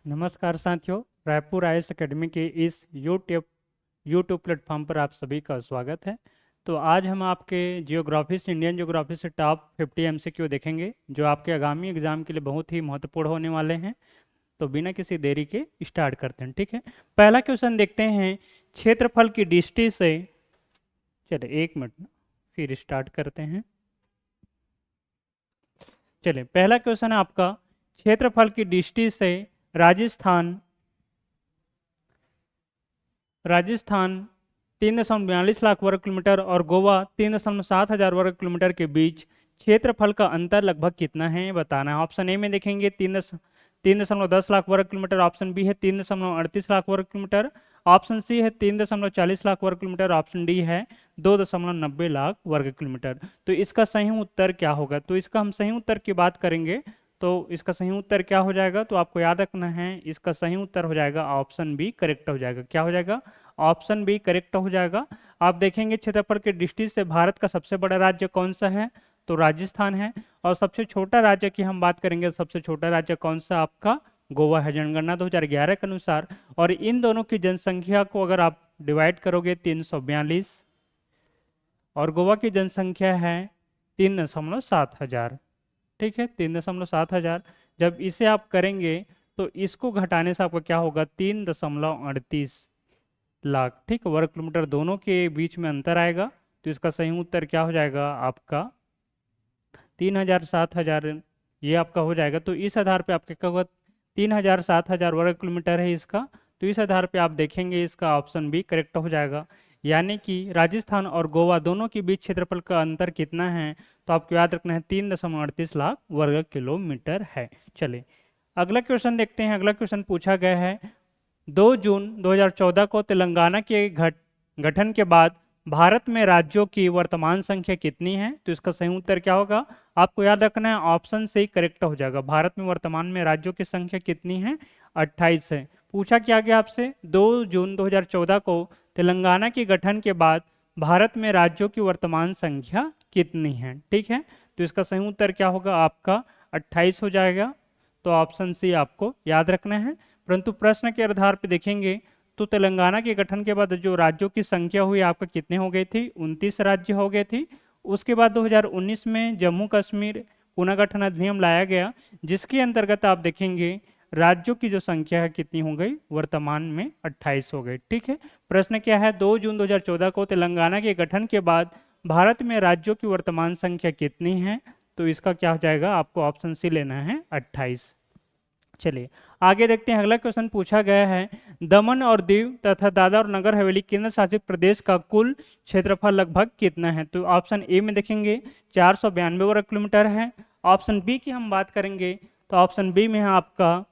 नमस्कार साथियों, Raipur IAS academy के इस यूट्यूब प्लेटफॉर्म पर आप सभी का स्वागत है। तो आज हम आपके जियोग्राफी से इंडियन जियोग्राफी से टॉप 50 एमसीक्यू देखेंगे जो आपके आगामी एग्जाम के लिए बहुत ही महत्वपूर्ण होने वाले हैं। तो बिना किसी देरी के स्टार्ट करते हैं, ठीक है। पहला क्वेश्चन देखते हैं, क्षेत्रफल की दृष्टि से। चलिए 1 मिनट, फिर स्टार्ट करते हैं। चलिए पहला क्वेश्चन है आपका, क्षेत्रफल की दृष्टि से राजस्थान राजस्थान 3.42 लाख वर्ग किलोमीटर और गोवा 3.7 हजार वर्ग किलोमीटर के बीच क्षेत्रफल का अंतर लगभग कितना है बताना है। ऑप्शन ए में देखेंगे 3.10 लाख वर्ग किलोमीटर, ऑप्शन बी है 3.38 लाख वर्ग किलोमीटर, ऑप्शन सी है 3.40 लाख वर्ग किलोमीटर, ऑप्शन डी है 2.90 लाख वर्ग किलोमीटर। तो इसका सही उत्तर क्या होगा? तो इसका हम सही उत्तर की बात करेंगे तो इसका सही उत्तर क्या हो जाएगा, तो आपको याद रखना है इसका सही उत्तर हो जाएगा ऑप्शन बी करेक्ट हो जाएगा। क्या हो जाएगा? ऑप्शन बी करेक्ट हो जाएगा। आप देखेंगे क्षेत्रफल की दृष्टि से भारत का सबसे बड़ा राज्य कौन सा है, तो राजस्थान है। और सबसे छोटा राज्य की हम बात करेंगे तो सबसे छोटा राज्य कौन सा आपका गोवा है, जनगणना 2011 के अनुसार। और इन दोनों की जनसंख्या को अगर आप डिवाइड करोगे 342 और गोवा की जनसंख्या है 3.7 हजार, ठीक है 3.7 हजार। जब इसे आप करेंगे तो इसको घटाने से आपका क्या होगा, 3.38 लाख, ठीक वर्ग किलोमीटर, दोनों के बीच में अंतर आएगा। तो इसका सही उत्तर क्या हो जाएगा आपका 3,000 7,000, ये आपका हो जाएगा। तो इस आधार पे आपका क्या होगा, 3,000 7,000 वर्ग किलोमीटर है इसका। तो इस आधार पे आप देखेंगे इसका ऑप्शन बी करेक्ट हो जाएगा। यानी कि राजस्थान और गोवा दोनों के बीच क्षेत्रफल का अंतर कितना है, तो आपको याद रखना है 3.38 लाख वर्ग किलोमीटर है। चलिए अगला क्वेश्चन देखते हैं। अगला क्वेश्चन पूछा गया है, 2 जून 2014 को तेलंगाना के गठन के बाद भारत में राज्यों की वर्तमान संख्या कितनी है, तो इसका सही उत्तर क्या होगा, आपको याद रखना है ऑप्शन से ही करेक्ट हो जाएगा। भारत में वर्तमान में राज्यों की संख्या कितनी है, 28 है। पूछा क्या गया आपसे, 2 जून 2014 को तेलंगाना के गठन के बाद भारत में राज्यों की वर्तमान संख्या कितनी है, ठीक है। तो इसका सही उत्तर क्या होगा आपका 28 हो जाएगा। तो ऑप्शन सी आपको याद रखना है। परंतु प्रश्न के आधार पर देखेंगे तो तेलंगाना के गठन के बाद जो राज्यों की संख्या हुई आपका कितने हो गई थी, 29 राज्य हो गए थी। उसके बाद 2019 में जम्मू कश्मीर पुनर्गठन अधिनियम लाया गया, जिसके अंतर्गत आप देखेंगे राज्यों की जो संख्या है कितनी हो गई, वर्तमान में 28 हो गई, ठीक है। प्रश्न क्या है, 2 जून 2014 को तेलंगाना के गठन के बाद भारत में राज्यों की वर्तमान संख्या कितनी है, तो इसका क्या हो जाएगा, आपको ऑप्शन सी लेना है 28। चलिए आगे देखते हैं। अगला क्वेश्चन पूछा गया है, दमन और दीव तथा दादरा और नगर हवेली केंद्र शासित प्रदेश का कुल क्षेत्रफल लगभग कितना है, तो ऑप्शन ए में देखेंगे 492 वर्ग किलोमीटर है। ऑप्शन बी की हम बात करेंगे तो ऑप्शन बी में है आपका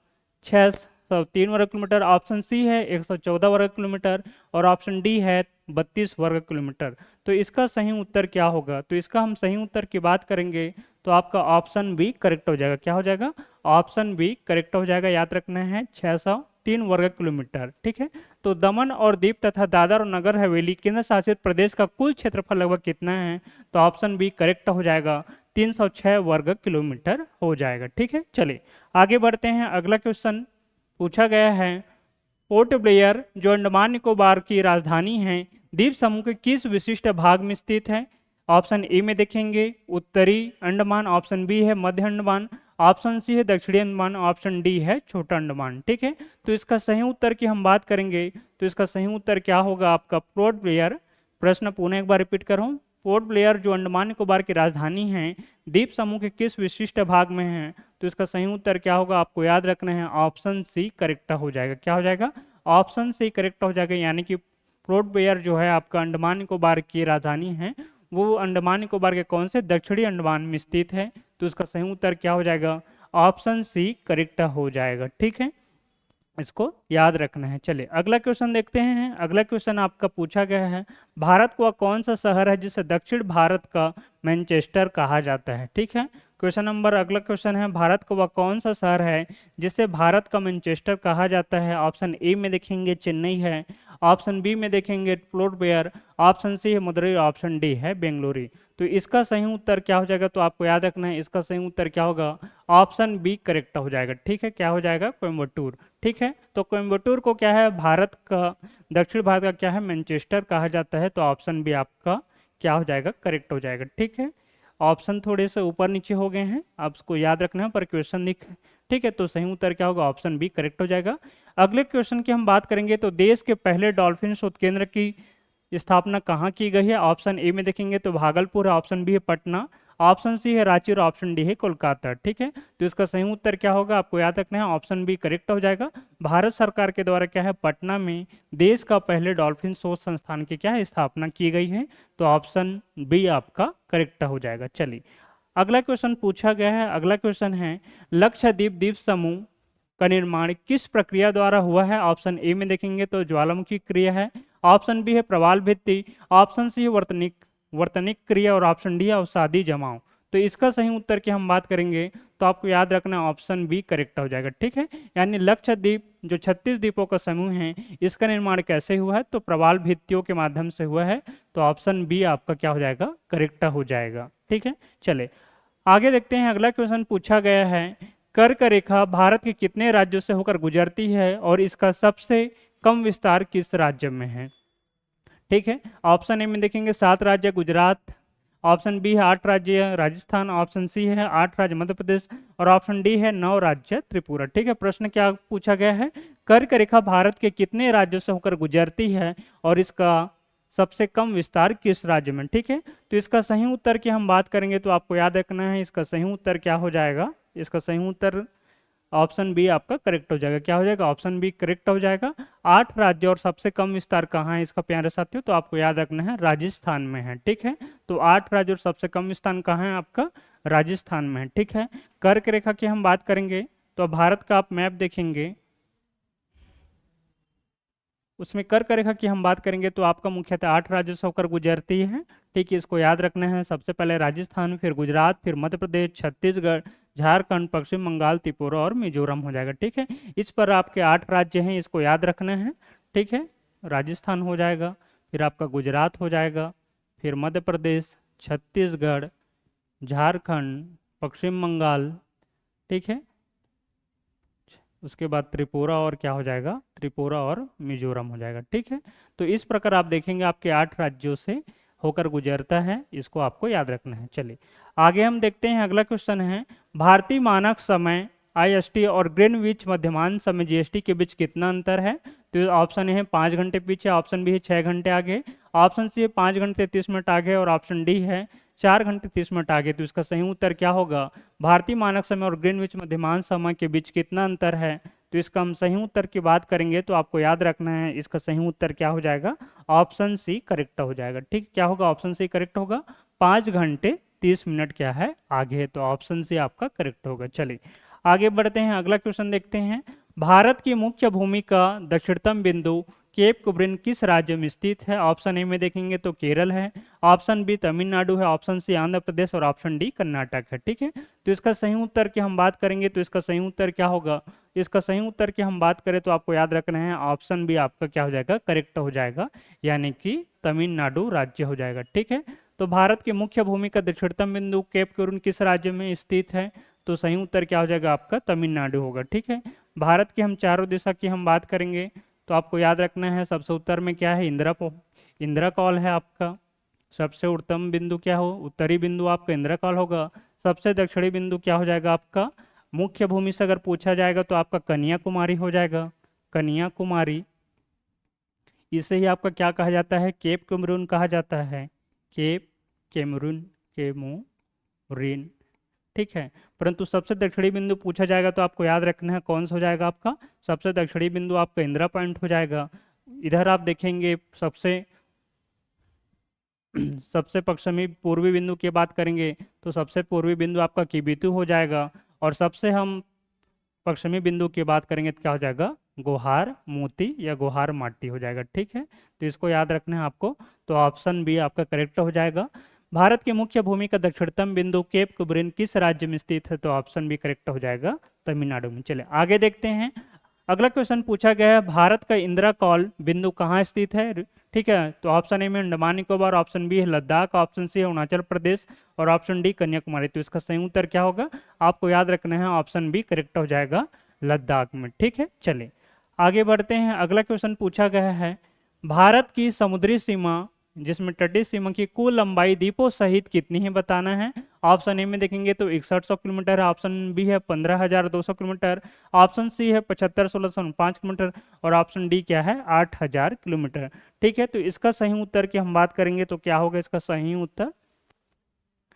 603 वर्ग किलोमीटर, ऑप्शन सी है 114 वर्ग किलोमीटर और ऑप्शन डी है 32 वर्ग किलोमीटर। तो इसका सही उत्तर क्या होगा, तो इसका हम सही उत्तर की बात करेंगे तो आपका ऑप्शन बी करेक्ट हो जाएगा। क्या हो जाएगा, ऑप्शन बी करेक्ट हो जाएगा। याद रखना है 603 वर्ग किलोमीटर, ठीक है। तो दमन और दीव तथा दादरा और नगर हवेली केंद्र शासित प्रदेश का कुल क्षेत्रफल लगभग कितना है, तो ऑप्शन बी करेक्ट हो जाएगा, 306 वर्ग किलोमीटर हो जाएगा, ठीक है। चलिए आगे बढ़ते हैं। अगला क्वेश्चन पूछा गया है, पोर्ट ब्लेयर जो अंडमान निकोबार की राजधानी है, द्वीप समूह के किस विशिष्ट भाग में स्थित है। ऑप्शन ए में देखेंगे उत्तरी अंडमान, ऑप्शन बी है मध्य अंडमान, ऑप्शन सी है दक्षिणी अंडमान, ऑप्शन डी है छोटा अंडमान, ठीक है। तो इसका सही उत्तर की हम बात करेंगे तो इसका सही उत्तर क्या होगा आपका पोर्ट ब्लेयर। प्रश्न पुनः एक बार रिपीट कर रहा हूं, पोर्ट ब्लेयर जो अंडमान निकोबार की राजधानी है, द्वीप समूह के किस विशिष्ट भाग में है, तो इसका सही उत्तर क्या होगा, आपको याद रखना है ऑप्शन सी करेक्ट हो जाएगा। क्या हो जाएगा, ऑप्शन सी करेक्ट हो जाएगा। यानी कि पोर्ट ब्लेयर जो है आपका अंडमान निकोबार की राजधानी है, वो अंडमान निकोबार के कौन से दक्षिणी अंडमान में स्थित है। तो इसका सही उत्तर क्या हो जाएगा, ऑप्शन सी करेक्ट हो जाएगा, ठीक है। इसको याद रखना है। चलिए अगला क्वेश्चन देखते हैं। अगला क्वेश्चन आपका पूछा गया है, भारत का कौन सा शहर है जिसे दक्षिण भारत का मैनचेस्टर कहा जाता है, ठीक है। क्वेश्चन नंबर अगला क्वेश्चन है, भारत का वह कौन सा शहर है जिसे भारत का मैनचेस्टर कहा जाता है। ऑप्शन ए में देखेंगे चेन्नई है, ऑप्शन बी में देखेंगे पोर्ट ब्लेयर, ऑप्शन सी है मदुरई, ऑप्शन डी है बेंगलुरु। तो इसका सही उत्तर क्या हो जाएगा, तो आपको याद रखना है इसका सही उत्तर क्या होगा, ऑप्शन बी करेक्ट हो जाएगा, ठीक है। क्या हो जाएगा, कोयम्बटूर, ठीक है। तो कोयम्बटूर को क्या है, भारत का दक्षिण भारत का क्या है, मैनचेस्टर कहा जाता है। तो ऑप्शन बी आपका क्या हो जाएगा, करेक्ट हो जाएगा। ठीक है, ऑप्शन थोड़े से ऊपर नीचे हो गए हैं, आपको याद रखना है, पर क्वेश्चन लिख, ठीक है। तो सही उत्तर क्या होगा, ऑप्शन बी करेक्ट हो जाएगा। अगले क्वेश्चन की हम बात करेंगे, तो देश के पहले डॉल्फिन शोध केंद्र की स्थापना कहाँ की गई है। ऑप्शन ए में देखेंगे तो भागलपुर है, ऑप्शन बी है पटना, ऑप्शन सी है रांची और ऑप्शन डी है कोलकाता। ठीक है, तो इसका सही उत्तर क्या होगा, आपको याद रखना है, ऑप्शन बी करेक्ट हो जाएगा। भारत सरकार के द्वारा क्या है, पटना में देश का पहले डॉल्फिन शोध संस्थान की क्या है, स्थापना की गई है। तो ऑप्शन बी आपका करेक्ट हो जाएगा। चलिए अगला क्वेश्चन पूछा गया है। अगला क्वेश्चन है, लक्षद्वीप द्वीप समूह का निर्माण किस प्रक्रिया द्वारा हुआ है। ऑप्शन ए में देखेंगे तो ज्वालामुखी क्रिया है, ऑप्शन बी है प्रवाल भित्ति, ऑप्शन सी है वर्तनिक वर्तनिक क्रिया और ऑप्शन डी है अवसादी जमाव। तो इसका सही उत्तर की हम बात करेंगे तो आपको याद रखना ऑप्शन बी करेक्ट हो जाएगा। ठीक है, यानी लक्षद्वीप जो 36 द्वीपों का समूह है, इसका निर्माण कैसे हुआ है, तो प्रवाल भित्तियों के माध्यम से हुआ है। तो ऑप्शन बी आपका क्या हो जाएगा, करेक्ट हो जाएगा। ठीक है, चले आगे देखते हैं। अगला क्वेश्चन पूछा गया है, कर्क रेखा भारत के कितने राज्यों से होकर गुजरती है और इसका सबसे कम विस्तार किस राज्य में है। ठीक है, ऑप्शन ए में देखेंगे 7 राज्य गुजरात, ऑप्शन बी है 8 राज्य राजस्थान, ऑप्शन सी है 8 राज्य मध्य प्रदेश और ऑप्शन डी है 9 राज्य त्रिपुरा। ठीक है, प्रश्न क्या पूछा गया है, कर्क रेखा भारत के कितने राज्यों से होकर गुजरती है और इसका सबसे कम विस्तार किस राज्य में। ठीक है, तो इसका सही उत्तर की हम बात करेंगे तो आपको याद रखना है, इसका सही उत्तर क्या हो जाएगा, इसका सही उत्तर ऑप्शन बी आपका करेक्ट हो जाएगा। क्या हो जाएगा, ऑप्शन बी करेक्ट हो जाएगा। 8 राज्य और सबसे कम विस्तार कहाँ है इसका प्यारे साथियों, तो आपको याद रखना है राजस्थान में है। ठीक है, तो 8 राज्य और सबसे कम विस्तार कहाँ है आपका, राजस्थान में है। ठीक है, कर्क रेखा की हम बात करेंगे तो भारत का आप मैप देखेंगे, उसमें कर्क रेखा की हम बात करेंगे तो आपका मुख्यतः 8 राज्यों से होकर गुजरती है। ठीक है, इसको याद रखना है, सबसे पहले राजस्थान, फिर गुजरात, फिर मध्य प्रदेश, छत्तीसगढ़, झारखंड, पश्चिम बंगाल, त्रिपुरा और मिजोरम हो जाएगा। ठीक है, इस पर आपके 8 राज्य हैं, इसको याद रखना है। ठीक है, राजस्थान हो जाएगा, फिर आपका गुजरात हो जाएगा, फिर मध्य प्रदेश, छत्तीसगढ़, झारखंड, पश्चिम बंगाल, ठीक है, उसके बाद त्रिपुरा और क्या हो जाएगा, त्रिपुरा और मिजोरम हो जाएगा। ठीक है, तो इस प्रकार आप देखेंगे आपके 8 राज्यों से होकर गुजरता है, इसको आपको याद रखना है। चलिए आगे हम देखते हैं। अगला क्वेश्चन है, भारतीय मानक समय IST और ग्रीनविच मध्यमान समय GST के बीच कितना अंतर है। तो ऑप्शन ए है 5 घंटे पीछे, ऑप्शन बी है 6 घंटे आगे, ऑप्शन सी है 5 घंटे 30 मिनट आगे और ऑप्शन डी है 4 घंटे 30 मिनट आगे। तो इसका सही उत्तर क्या होगा, भारतीय मानक समय और ग्रीनविच मध्यमान समय के बीच कितना अंतर है। तो इसका हम सही उत्तर की बात करेंगे तो आपको याद रखना है, इसका सही उत्तर क्या हो जाएगा, ऑप्शन सी करेक्ट हो जाएगा। ठीक, क्या होगा, ऑप्शन सी करेक्ट होगा, 5 घंटे 30 मिनट क्या है आगे, तो ऑप्शन सी आपका करेक्ट होगा। चलिए आगे बढ़ते हैं, अगला क्वेश्चन देखते हैं। भारत की मुख्य भूमि का दक्षिणतम बिंदु केप कुबरिन किस राज्य में स्थित है। ऑप्शन ए में देखेंगे तो केरल है, ऑप्शन बी तमिलनाडु है, ऑप्शन सी आंध्र प्रदेश और ऑप्शन डी कर्नाटक है। ठीक है, तो इसका सही उत्तर की हम बात करेंगे तो इसका सही उत्तर क्या होगा, इसका सही उत्तर की हम बात करें तो आपको याद रखना है, ऑप्शन बी आपका क्या हो जाएगा, करेक्ट हो जाएगा, यानी कि तमिलनाडु राज्य हो जाएगा। ठीक है, तो भारत की मुख्य भूमि का दक्षिणतम बिंदु केप कुबरिन किस राज्य में स्थित है। तो सही उत्तर क्या हो जाएगा आपका, तमिलनाडु होगा। ठीक है, भारत की हम चारों दिशा की हम बात करेंगे तो आपको याद रखना है, सबसे उत्तर में क्या है, इंदिरा कॉल है आपका। सबसे उत्तम बिंदु क्या हो, उत्तरी बिंदु आपका इंदिरा कॉल होगा। सबसे दक्षिणी बिंदु क्या हो जाएगा आपका, मुख्य भूमि से अगर पूछा जाएगा तो आपका कन्याकुमारी हो जाएगा, कन्याकुमारी। इसे ही आपका क्या कहा जाता है, केप कैमरून कहा जाता है, केप कैमरून, कैमूरिन। ठीक है, परंतु सबसे दक्षिणी बिंदु पूछा जाएगा तो आपको याद रखना है कौन सा हो जाएगा आपका, सबसे दक्षिणी बिंदु आपका इंदिरा पॉइंट हो जाएगा। इधर आप देखेंगे सबसे सबसे पश्चिमी पूर्वी बिंदु की बात करेंगे तो सबसे पूर्वी बिंदु आपका किबितू हो जाएगा और सबसे हम पश्चिमी बिंदु की बात करेंगे तो क्या हो जाएगा, गोहार मोती या गोहार माटी हो जाएगा। ठीक है, तो इसको याद रखना है आपको, तो ऑप्शन बी आपका करेक्ट हो जाएगा। भारत की मुख्य भूमि का दक्षिणतम बिंदु केप कुबरिन किस राज्य में स्थित है। तो ऑप्शन बी करेक्ट हो जाएगा, तमिलनाडु में। चले आगे देखते हैं, अगला क्वेश्चन पूछा गया है, भारत का इंदिरा कॉल बिंदु कहाँ स्थित है। ठीक है, तो ऑप्शन ए में अंडमान निकोबार, ऑप्शन बी है लद्दाख, ऑप्शन सी है अरुणाचल प्रदेश और ऑप्शन डी कन्याकुमारी। तो इसका सही उत्तर क्या होगा, आपको याद रखना है, ऑप्शन बी करेक्ट हो जाएगा, लद्दाख में। ठीक है, चलिए आगे बढ़ते हैं। अगला क्वेश्चन पूछा गया है, भारत की समुद्री सीमा जिसमें तटीय सीमा की कुल लंबाई द्वीपों सहित कितनी है बताना है। ऑप्शन ए में देखेंगे तो 6100 किलोमीटर है, ऑप्शन बी है 15200 किलोमीटर, ऑप्शन सी है 75,1605 किलोमीटर और ऑप्शन डी क्या है 8000 किलोमीटर। ठीक है, तो इसका सही उत्तर की हम बात करेंगे तो क्या होगा इसका सही उत्तर।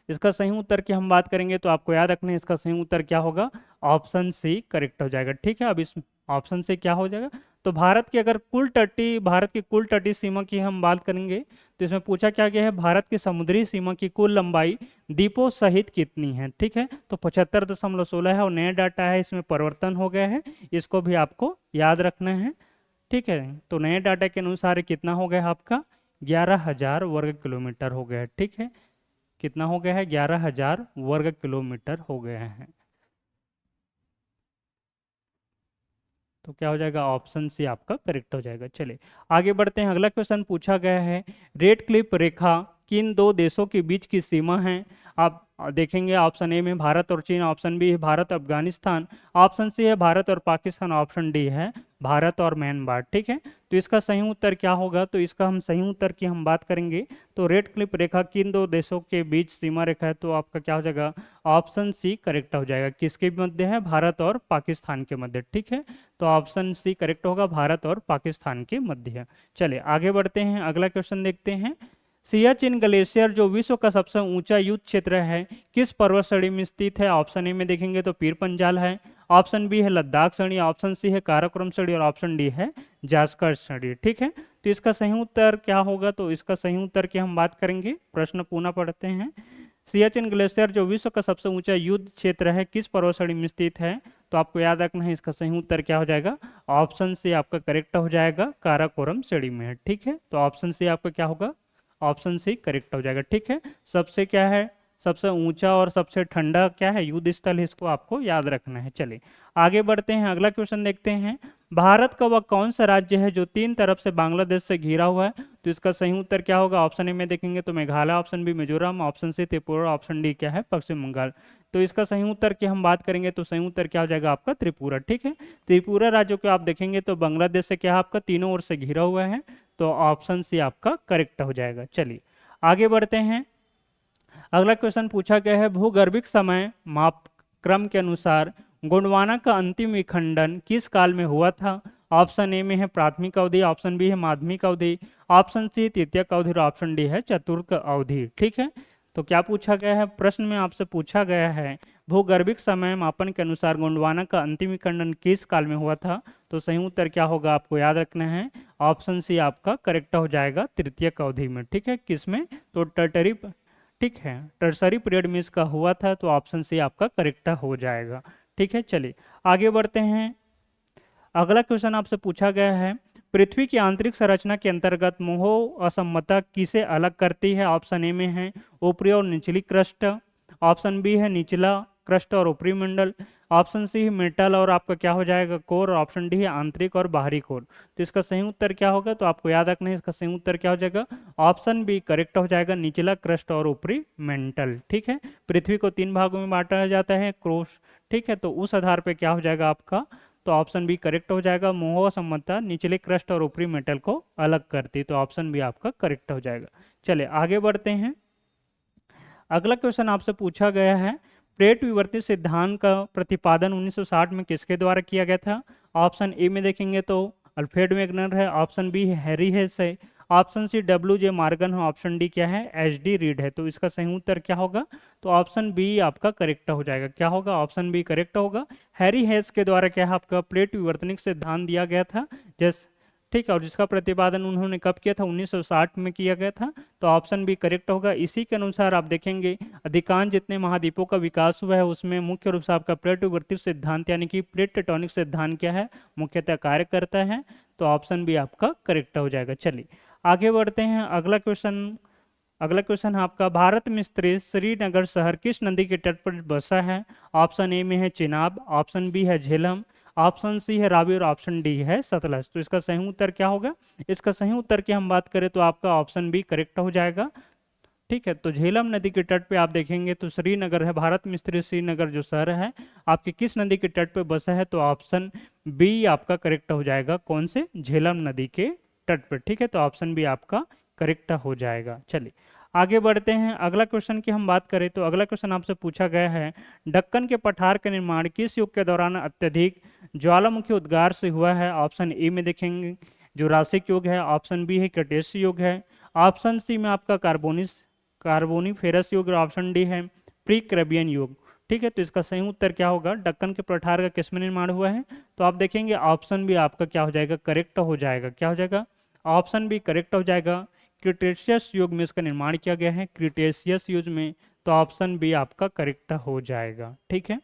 इसका सही उत्तर की हम बात करेंगे तो आपको याद रखना है इसका सही उत्तर क्या होगा, ऑप्शन सी करेक्ट हो जाएगा। ठीक है, अब इस ऑप्शन से क्या हो जाएगा, तो भारत की कुल तटीय सीमा की हम बात करेंगे तो इसमें पूछा क्या गया है, भारत की समुद्री सीमा की कुल लंबाई द्वीपों सहित कितनी है। ठीक है, तो 75.16 है और नया डाटा है, इसमें परिवर्तन हो गया है, इसको भी आपको याद रखना है। ठीक है, तो नए डाटा के अनुसार ये कितना हो गया आपका 11,000 वर्ग किलोमीटर हो गया है। ठीक है, कितना हो गया है 11,000 वर्ग किलोमीटर हो गया है। तो क्या हो जाएगा, ऑप्शन सी आपका करेक्ट हो जाएगा। चलिए आगे बढ़ते हैं। अगला क्वेश्चन पूछा गया है, रेड क्लिफ रेखा किन दो देशों के बीच की सीमा है। आप देखेंगे ऑप्शन ए में भारत और चीन, ऑप्शन बी है भारत अफगानिस्तान, ऑप्शन सी है भारत और पाकिस्तान, ऑप्शन डी है भारत और म्यांमार। ठीक है, तो इसका सही उत्तर क्या होगा, तो इसका हम सही उत्तर की हम बात करेंगे तो रेड क्लिफ रेखा किन दो देशों के बीच सीमा रेखा है, तो आपका क्या हो जाएगा, ऑप्शन सी करेक्ट हो जाएगा। किसके मध्य है, भारत और पाकिस्तान के मध्य। ठीक है, तो ऑप्शन सी करेक्ट होगा, भारत और पाकिस्तान के मध्य है। चलिए आगे बढ़ते हैं, अगला क्वेश्चन देखते हैं। सियाचिन ग्लेशियर जो विश्व का सबसे ऊंचा युद्ध क्षेत्र है किस पर्वत श्रेणी में स्थित है। ऑप्शन ए में देखेंगे तो पीर पंजाल है, ऑप्शन बी है लद्दाख श्रेणी, ऑप्शन सी है काराकोरम श्रेणी और ऑप्शन डी है जास्कर श्रेणी। ठीक है, तो इसका सही उत्तर क्या होगा, तो इसका सही उत्तर की हम बात करेंगे। प्रश्न पुनः पढ़ते हैं, सियाचिन ग्लेशियर जो विश्व का सबसे ऊंचा युद्ध क्षेत्र है किस पर्वत श्रेणी में स्थित है, तो आपको याद रखना है इसका सही उत्तर क्या हो जाएगा, ऑप्शन सी आपका करेक्ट हो जाएगा, काराकोरम श्रेणी में है। ठीक है, तो ऑप्शन सी आपका क्या होगा, ऑप्शन सी करेक्ट हो जाएगा। ठीक है, सबसे क्या है, सबसे ऊंचा और सबसे ठंडा क्या है युद्ध स्थल है, इसको आपको याद रखना है। चलिए आगे बढ़ते हैं, अगला क्वेश्चन देखते हैं। भारत का वह कौन सा राज्य है जो तीन तरफ से बांग्लादेश से घिरा हुआ है, तो इसका सही उत्तर क्या होगा, ऑप्शन ए में देखेंगे तो Meghalaya, option B Mizoram, option C Tripura, option D क्या है पश्चिम बंगाल। तो इसका सही उत्तर की हम बात करेंगे तो सही उत्तर क्या हो जाएगा आपका त्रिपुरा। ठीक है, त्रिपुरा राज्य को आप देखेंगे तो बांग्लादेश से क्या है आपका तीनों ओर से घिरा हुआ है, तो ऑप्शन सी आपका करेक्ट हो जाएगा। चलिए आगे बढ़ते हैं, अगला क्वेश्चन पूछा गया है, भूगर्भिक समय माप क्रम के अनुसार गोंडवाना का अंतिम विखंडन किस काल में हुआ था। ऑप्शन ए में है प्राथमिक अवधि, ऑप्शन बी है माध्यमिक अवधि, ऑप्शन सी तृतीयक अवधि और ऑप्शन डी है चतुर्थ अवधि। ठीक है, तो क्या पूछा गया है, प्रश्न में आपसे पूछा गया है भूगर्भिक समय मापन के अनुसार गोंडवाना का अंतिम विखंडन किस काल में हुआ था, तो सही उत्तर क्या होगा आपको याद रखना है, ऑप्शन सी आपका करेक्ट हो जाएगा तृतीयक अवधि में। ठीक है, किसमें, तो टर्टरी, ठीक है टर्सरी पीरियड में इसका हुआ था, तो ऑप्शन सी आपका करेक्ट हो जाएगा। ठीक है, चलिए आगे बढ़ते हैं, अगला क्वेश्चन आपसे पूछा गया है, पृथ्वी की आंतरिक संरचना के अंतर्गत मोह असमता किसे अलग करती है। ऑप्शन ए में है ऊपरी और निचली क्रस्ट, ऑप्शन बी है निचला क्रस्ट और ऊपरी मंडल, ऑप्शन सी है मेटल और आपका क्या हो जाएगा कोर, और ऑप्शन डी है आंतरिक और बाहरी कोर। तो इसका सही उत्तर क्या होगा, तो आपको याद रखना है इसका सही उत्तर क्या हो जाएगा, ऑप्शन बी करेक्ट हो जाएगा, निचला क्रस्ट और ऊपरी मेंटल। ठीक है, पृथ्वी को तीन भागों में बांटा जाता है क्रोश। ठीक है, तो उस आधार पे क्या हो जाएगा आपका, तो ऑप्शन बी करेक्ट हो जाएगा, मोह असमता निचले क्रस्ट और ऊपरी मेटल को अलग करती, तो ऑप्शन बी आपका करेक्ट हो जाएगा। चलिए आगे बढ़ते हैं, अगला क्वेश्चन आपसे पूछा गया है, प्लेट विवर्ती सिद्धांत का प्रतिपादन 1960 में किसके द्वारा किया गया था। ऑप्शन ए में देखेंगे तो अल्फ्रेड वेगनर है, ऑप्शन बी है हैरी हेस है, option C W J Morgan है, ऑप्शन डी क्या है एच डी रीड है। तो इसका सही उत्तर क्या होगा, तो ऑप्शन बी आपका करेक्ट हो जाएगा। क्या होगा, ऑप्शन बी करेक्ट होगा, हैरी हेस के द्वारा क्या है आपका प्लेट विवर्तनिक सिद्धांत दिया गया था, जैसे ठीक है, और जिसका प्रतिपादन उन्होंने कब किया था 1960 में किया गया था, तो ऑप्शन बी करेक्ट होगा। इसी के अनुसार आप देखेंगे अधिकांश जितने महाद्वीपों का विकास हुआ है उसमें मुख्य रूप से आपका प्लेट विवर्ती सिद्धांत यानी कि प्लेट टेक्टोनिक सिद्धांत क्या है मुख्यतः कार्य करता है, तो ऑप्शन बी आपका करेक्ट हो जाएगा। चलिए आगे बढ़ते हैं, अगला क्वेश्चन आपका, भारत में स्थित श्रीनगर शहर किस नदी के तट पर बसा है। ऑप्शन ए में है चिनाब, ऑप्शन बी है झेलम, ऑप्शन सी है रावी और ऑप्शन डी है सतलज। तो इसका सही उत्तर क्या होगा, इसका सही उत्तर की हम बात करें तो आपका ऑप्शन बी करेक्ट हो जाएगा। ठीक है। तो झेलम नदी के तट पे आप देखेंगे तो श्रीनगर है, भारत में स्थित श्रीनगर जो शहर है आपके किस नदी के तट पे बसा है, तो ऑप्शन बी आपका करेक्ट हो जाएगा। कौन से? झेलम नदी के तट पे, ठीक है। तो ऑप्शन बी आपका करेक्ट हो जाएगा। चलिए आगे बढ़ते हैं। अगला क्वेश्चन की हम बात करें तो अगला क्वेश्चन आपसे पूछा गया है, दक्कन के पठार का निर्माण किस युग के दौरान अत्यधिक ज्वालामुखी उद्गार से हुआ है? ऑप्शन ए में देखेंगे जुरासिक युग है, ऑप्शन बी है क्रेटेशियस युग है, ऑप्शन सी में आपका कार्बोनिफेरस युग और ऑप्शन डी है प्री कैम्ब्रियन युग। ठीक है। तो इसका सही उत्तर क्या होगा? दक्कन के पठार का किसमें निर्माण हुआ है? तो आप देखेंगे ऑप्शन बी आपका क्या हो जाएगा? करेक्ट हो जाएगा। क्या हो जाएगा? ऑप्शन बी करेक्ट हो जाएगा। क्रिटेशियस युग में इसका निर्माण किया गया है, क्रिटेशियस युग में। तो ऑप्शन बी आपका करेक्ट हो जाएगा। ठीक है।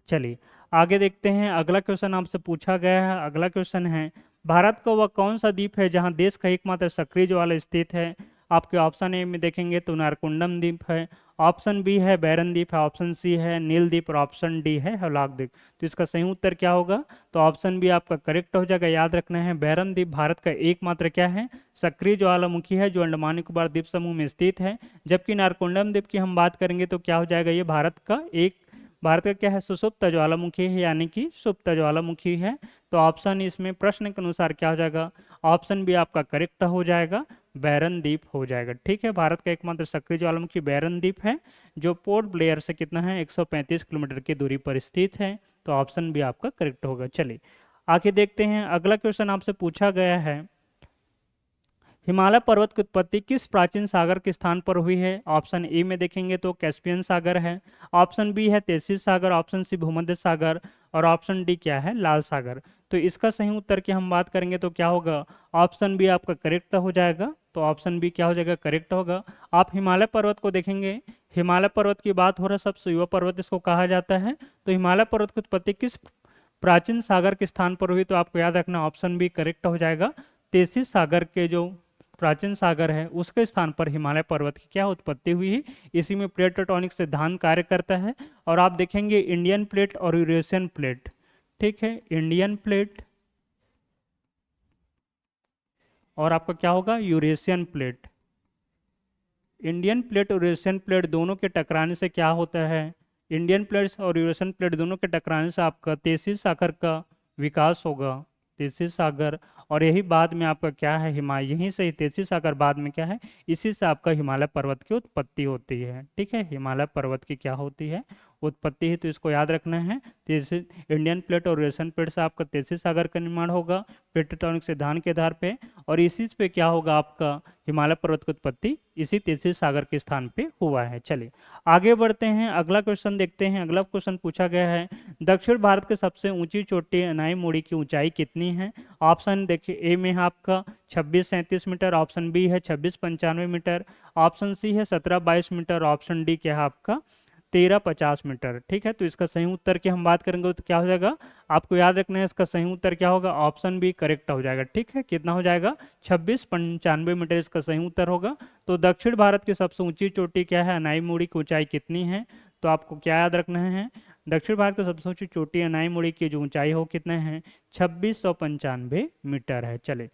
चलिए आगे देखते हैं। अगला क्वेश्चन आपसे पूछा गया है। अगला क्वेश्चन है, भारत का वह कौन सा द्वीप है जहां देश का एकमात्र सक्रिय ज्वाला स्थित है? आपके ऑप्शन ए में देखेंगे तो नारकुंडम द्वीप है, ऑप्शन बी है बैरन द्वीप है, ऑप्शन सी है नील द्वीप और ऑप्शन डी है हलाक द्वीप। तो इसका सही उत्तर क्या होगा? तो ऑप्शन बी आपका करेक्ट हो जाएगा। याद रखना है बैरन द्वीप भारत का एकमात्र क्या है? सक्रिय ज्वालामुखी है जो अंडमान निकोबार द्वीप समूह में स्थित है। जबकि नारकुंडम द्वीप की हम बात करेंगे तो क्या हो जाएगा? ये भारत का क्या है? सुषुप्त ज्वालामुखी है, यानी कि सुप्त ज्वालामुखी है। तो ऑप्शन इसमें प्रश्न के अनुसार क्या हो जाएगा? ऑप्शन बी आपका करेक्ट हो जाएगा, बैरन द्वीप हो जाएगा। ठीक है। भारत का एकमात्र सक्रिय ज्वालामुखी बैरन द्वीप है जो पोर्ट ब्लेयर से कितना है? 135 किलोमीटर की दूरी पर स्थित है। तो ऑप्शन बी आपका करेक्ट होगा। चलिए आगे देखते हैं। अगला क्वेश्चन आपसे पूछा गया है, हिमालय पर्वत की उत्पत्ति किस प्राचीन सागर के स्थान पर हुई है? ऑप्शन ए में देखेंगे तो कैस्पियन सागर है, ऑप्शन बी है तेसिस सागर, ऑप्शन सी भूमध्य सागर और ऑप्शन डी क्या है? लाल सागर। तो इसका सही उत्तर की हम बात करेंगे तो क्या होगा? ऑप्शन बी आपका करेक्ट हो जाएगा। तो ऑप्शन बी क्या हो जाएगा? करेक्ट होगा। आप हिमालय पर्वत को देखेंगे, हिमालय पर्वत की बात हो रहा है, सबसे युवा पर्वत इसको कहा जाता है। तो हिमालय पर्वत की उत्पत्ति किस प्राचीन सागर के स्थान पर हुई? तो आपको याद रखना ऑप्शन बी करेक्ट हो जाएगा। तेसिस सागर के जो प्राचीन सागर है उसके स्थान पर हिमालय पर्वत की क्या उत्पत्ति हुई है? इसी में प्लेट टेक्टोनिक सिद्धांत कार्य करता है। और आप देखेंगे इंडियन प्लेट और यूरेशियन प्लेट, ठीक है, इंडियन प्लेट और आपका क्या होगा? Eurasian plate. इंडियन प्लेट और यूरेशियन प्लेट दोनों के टकराने से क्या होता है? इंडियन प्लेट्स और यूरेशियन प्लेट दोनों के टकराने से आपका तेसिस सागर का विकास होगा, तेसिस सागर। और यही बाद में आपका क्या है? हिमालय, यहीं से ही तेसिस सागर बाद में क्या है? इसी से आपका हिमालय पर्वत की उत्पत्ति होती है। ठीक है। हिमालय पर्वत की क्या होती है? उत्पत्ति है। तो इसको याद रखना है। तेसिस इंडियन प्लेट और यूरेशियन प्लेट से आपका तेसिस सागर का निर्माण होगा प्लेट टेक्टोनिक सिद्धांत के आधार पे, और इसी पे क्या होगा? आपका हिमालय पर्वत की उत्पत्ति इसी तेसिस सागर के स्थान पे हुआ है। चलिए आगे बढ़ते हैं। अगला क्वेश्चन देखते हैं। अगला क्वेश्चन पूछा गया है, दक्षिण भारत के सबसे ऊंची चोटी अनाई मोड़ी की ऊंचाई कितनी है? ऑप्शन देखिए, ए में है आपका 2637 मीटर, ऑप्शन बी है 2695 मीटर, ऑप्शन सी है 1722 मीटर, ऑप्शन डी क्या है आपका? 1350 मीटर। ठीक है। तो इसका सही उत्तर की हम बात करेंगे तो क्या हो जाएगा? आपको याद रखना है इसका सही उत्तर क्या होगा? ऑप्शन बी करेक्ट हो जाएगा। ठीक है। कितना हो जाएगा? 2695 मीटर इसका सही उत्तर होगा। तो दक्षिण भारत की सबसे ऊंची चोटी क्या है? अनाई मोड़ी की ऊंचाई कितनी है? तो आपको क्या याद रखना है? दक्षिण भारत की सबसे ऊंची चोटी अनाई मोड़ी की जो ऊंचाई हो कितने हैं? 2695 मीटर है। चले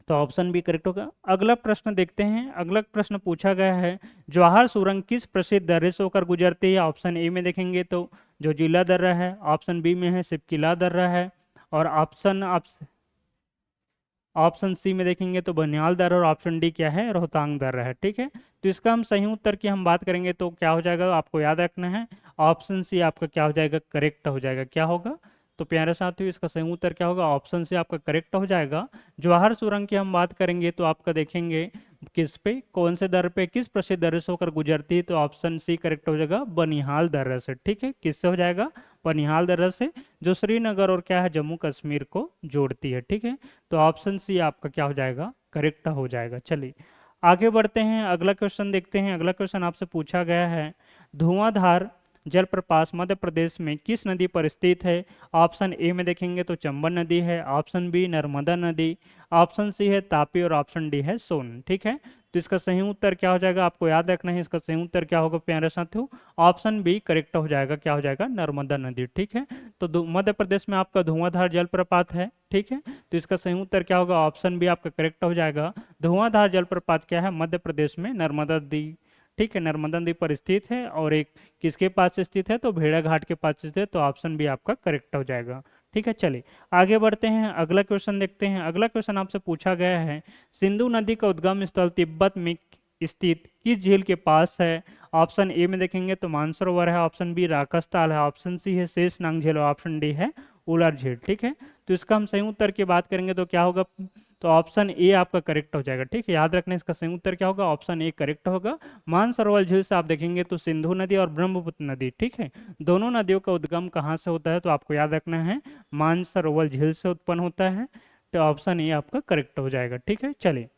तो ऑप्शन बी करेक्ट होगा। अगला प्रश्न देखते हैं। अगला प्रश्न पूछा गया है, जवाहर सुरंग किस प्रसिद्ध दर्रे से होकर गुजरती है? ऑप्शन ए में देखेंगे तो जो जिला दर्रा है, ऑप्शन बी में है सिपकिला दर्रा है, और ऑप्शन सी में देखेंगे तो बनिहाल दर्रा, और ऑप्शन डी क्या है? रोहतांग दर्रा है। ठीक है। तो इसका हम सही उत्तर की हम बात करेंगे तो क्या हो जाएगा? आपको याद रखना है ऑप्शन सी आपका क्या हो जाएगा? करेक्ट हो जाएगा। क्या होगा? तो प्यारे साथियों इसका सही उत्तर क्या होगा? ऑप्शन से आपका करेक्ट हो जाएगा। जवाहर सुरंग की हम बात करेंगे तो आपका देखेंगे किस पे, कौन से दर्रे पे, किस प्रसिद्ध दर्रे से होकर गुजरती है? तो ऑप्शन सी करेक्ट हो जाएगा, बनिहाल दर्रा से। ठीक है। किससे हो जाएगा? बनिहाल दर्रा से, जो श्रीनगर और क्या है? जम्मू कश्मीर को जोड़ती है। ठीक है। तो ऑप्शन सी आपका क्या हो जाएगा? करेक्ट हो जाएगा। चलिए आगे बढ़ते हैं। अगला क्वेश्चन देखते हैं। अगला क्वेश्चन आपसे पूछा गया है, धुआंधार जलप्रपात मध्य प्रदेश में किस नदी पर स्थित है? ऑप्शन ए में देखेंगे तो चंबल नदी है, ऑप्शन बी नर्मदा नदी, ऑप्शन सी है तापी और ऑप्शन डी है सोन। ठीक है, तो इसका सही उत्तर क्या हो जाएगा, आपको याद रखना है। इसका सही उत्तर क्या होगा प्यारे साथियों? ऑप्शन बी करेक्ट हो जाएगा। क्या हो जाएगा? नर्मदा नदी। ठीक है, तो मध्य प्रदेश में आपका धुआंधार जलप्रपात है। ठीक है, तो इसका सही उत्तर क्या होगा? ऑप्शन बी आपका करेक्ट हो जाएगा। धुआंधार जलप्रपात क्या है? मध्य प्रदेश में नर्मदा नदी। ठीक है, नर्मदा नदी पर स्थित है। और एक किसके पास स्थित है? तो भेड़ा घाट के पास स्थित है। तो ऑप्शन बी आपका करेक्ट हो जाएगा। ठीक है, चलिए आगे बढ़ते हैं, अगला क्वेश्चन देखते हैं। अगला क्वेश्चन आपसे पूछा गया है, सिंधु नदी का उद्गम स्थल तिब्बत में स्थित किस झील के पास है? ऑप्शन ए में देखेंगे तो मानसरोवर है, ऑप्शन बी राकसताल है, ऑप्शन सी है शेषनाग झील और ऑप्शन डी है उलर झील। ठीक है, तो इसका हम सही उत्तर की बात करेंगे तो क्या होगा? तो ऑप्शन ए आपका करेक्ट हो जाएगा। ठीक है, याद रखना इसका सही उत्तर क्या होगा? ऑप्शन ए करेक्ट होगा। मानसरोवर झील से आप देखेंगे तो सिंधु नदी और ब्रह्मपुत्र नदी, ठीक है, दोनों नदियों का उद्गम कहाँ से होता है? तो आपको याद रखना है मानसरोवर झील से उत्पन्न होता है। तो ऑप्शन ए आपका करेक्ट हो जाएगा। ठीक है, चलिए